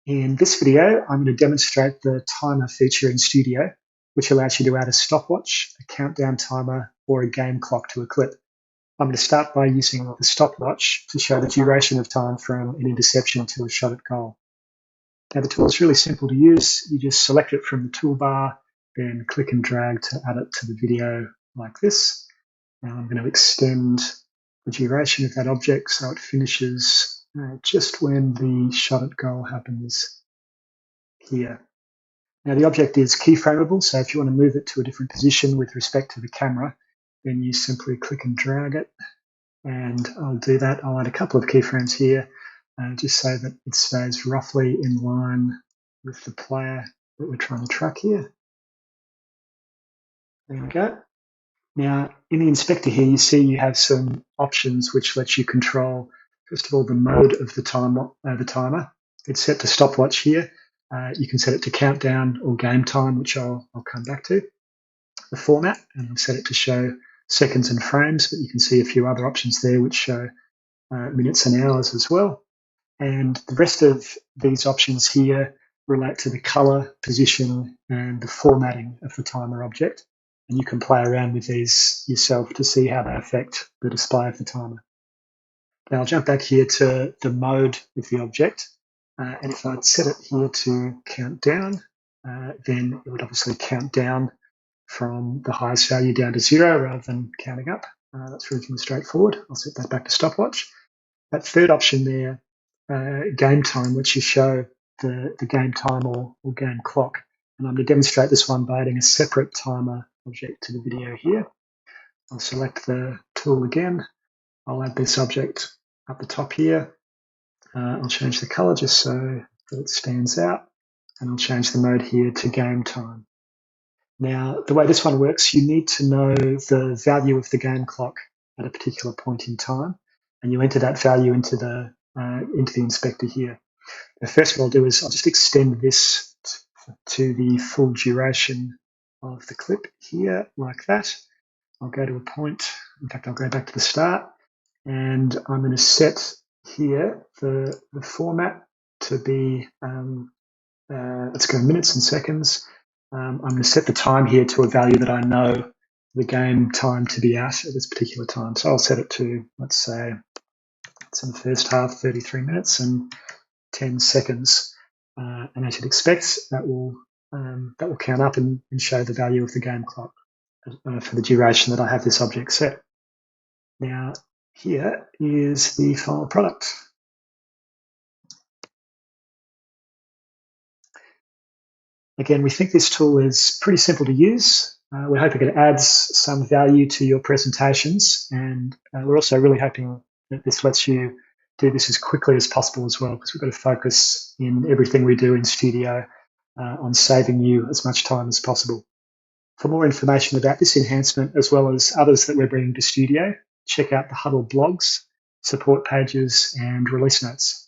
In this video, I'm going to demonstrate the timer feature in Studio, which allows you to add a stopwatch, a countdown timer, or a game clock to a clip. I'm going to start by using the stopwatch to show the duration of time from an interception to a shot at goal. Now the tool is really simple to use. You just select it from the toolbar, then click and drag to add it to the video like this. Now I'm going to extend the duration of that object so it finishes just when the shot at goal happens here. Now the object is keyframeable, so if you want to move it to a different position with respect to the camera, then you simply click and drag it, and I'll do that. I'll add a couple of keyframes here just so that it stays roughly in line with the player that we're trying to track here. There we go. Now, in the inspector here, you see you have some options which let you control, first of all, the mode of the timer. It's set to stopwatch here. You can set it to countdown or game time, which I'll come back to. The format, and I've set it to show seconds and frames, but you can see a few other options there which show minutes and hours as well. And the rest of these options here relate to the color, position, and the formatting of the timer object. And you can play around with these yourself to see how they affect the display of the timer. Now I'll jump back here to the mode of the object. And if I'd set it here to count down, then it would obviously count down from the highest value down to 0 rather than counting up. That's reasonably straightforward. I'll set that back to stopwatch. That third option there, game time, which you show the game time or game clock. And I'm going to demonstrate this one by adding a separate timer object to the video here. I'll select the tool again. I'll add this object up the top here. I'll change the color just so that it stands out, and I'll change the mode here to game time. Now, the way this one works, you need to know the value of the game clock at a particular point in time, and you enter that value into the inspector here. The first thing I'll do is I'll just extend this to the full duration of the clip here, like that. I'll go to a point, in fact, I'll go back to the start, and I'm going to set here the format to be, let's go minutes and seconds. I'm going to set the time here to a value that I know the game time to be at this particular time. So I'll set it to, let's say, it's in the first half, 33 minutes and 10 seconds. And as you'd expect, that will count up and show the value of the game clock for the duration that I have this object set. Now, here is the final product. Again, we think this tool is pretty simple to use. We're hoping it adds some value to your presentations, and we're also really hoping that this lets you do this as quickly as possible as well, because we've got to focus in everything we do in Studio on saving you as much time as possible. For more information about this enhancement, as well as others that we're bringing to Studio, check out the Hudl blogs, support pages, and release notes.